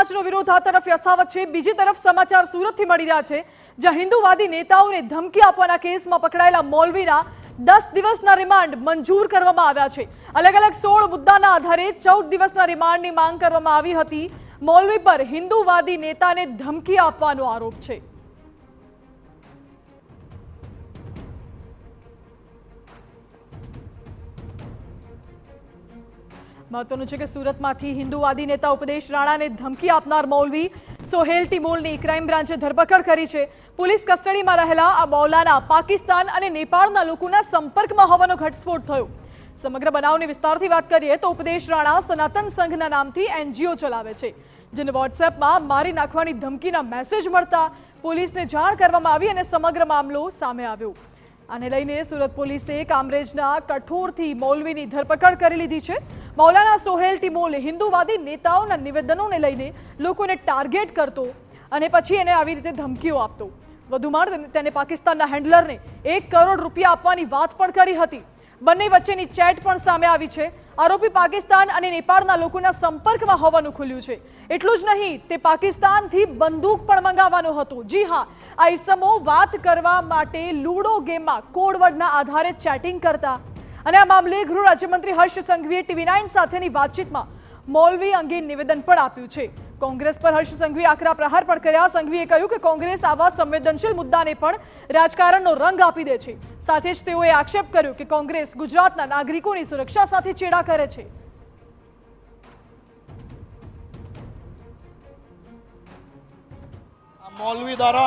સમાજનો વિરોધ આ તરફ યથાવત છે। બીજી તરફ સમાચાર સુરતથી મળી રહ્યા છે, જ્યાં હિન્દુવાદી નેતાઓને ધમકી આપવાના કેસમાં પકડાયેલા મૌલવીના 10 દિવસના રિમાન્ડ મંજૂર કરવામાં આવ્યા છે। અલગ અલગ 16 મુદ્દાના આધારે 14 દિવસના રિમાન્ડની માંગ કરવામાં આવી હતી। મૌલવી પર હિન્દુવાદી નેતાને ધમકી આપવાનો આરોપ છે। महत्वનું છે કે સુરતમાંથી હિન્દુવાદી નેતા ઉપદેશ રાણાને ધમકી આપનાર મૌલવી સોહેલ ટિમોલની ક્રાઇમ બ્રાન્ચે ધરપકડ કરી છે। પોલીસ કસ્ટડીમાં રહેલા આ મૌલાના પાકિસ્તાન અને નેપાળના લોકોના સંપર્કમાં હોવાનો ઘટસ્ફોટ થયો। સમગ્ર બનાવની વિસ્તારથી વાત કરીએ તો ઉપદેશ રાણા સનાતન સંઘના નામથી એનજીઓ ચલાવે છે, જેને વોટ્સએપમાં મારી નાખવાની ધમકીના મેસેજ મળતા પોલીસને જાણ કરવામાં આવી અને સમગ્ર મામલો સામે આવ્યો। આને લઈને સુરત પોલીસે કામરેજના કઠોરથી મૌલવીની ધરપકડ કરી લીધી છે। મૌલાના સોહેલ ટિમોલે હિન્દુવાદી નેતાઓના નિવેદનોને લઈને લોકોને ટાર્ગેટ કરતો અને પછી એને આવી રીતે ધમકીઓ આપતો। વધુમાં તેને પાકિસ્તાનના હેન્ડલરને 1 કરોડ રૂપિયા આપવાની વાત પણ કરી હતી। બંને વચ્ચેની ચેટ પણ સામે આવી છે। આરોપી પાકિસ્તાન અને નેપાળના લોકોના સંપર્કમાં હોવાનું ખુલ્યું છે। એટલું જ નહીં, તે પાકિસ્તાનથી બંદૂક પણ મંગાવવાનો હતો। જી હા, આ ઇસમો વાત કરવા માટે લૂડો ગેમમાં કોડવર્ડના આધારે ચેટિંગ કરતા અને આ મામલે ગૃહ રાજ્યમંત્રી હર્ષ સંઘવીએ TV9 સાથેની વાતચીતમાં મૌલવી અંગે નિવેદન પણ આપ્યું છે। કોંગ્રેસ પર હર્ષ સંઘવીએ આકરા પ્રહાર પણ કર્યા। સંઘવીએ કહ્યું કે કોંગ્રેસ આવા સંવેદનશીલ મુદ્દાને પણ રાજકારણનો રંગ આપી દે છે। સાથે જ તેઓએ આક્ષેપ કર્યો કે કોંગ્રેસ ગુજરાતના નાગરિકોની સુરક્ષા સાથે ચેડા કરે છે। મૌલવી દ્વારા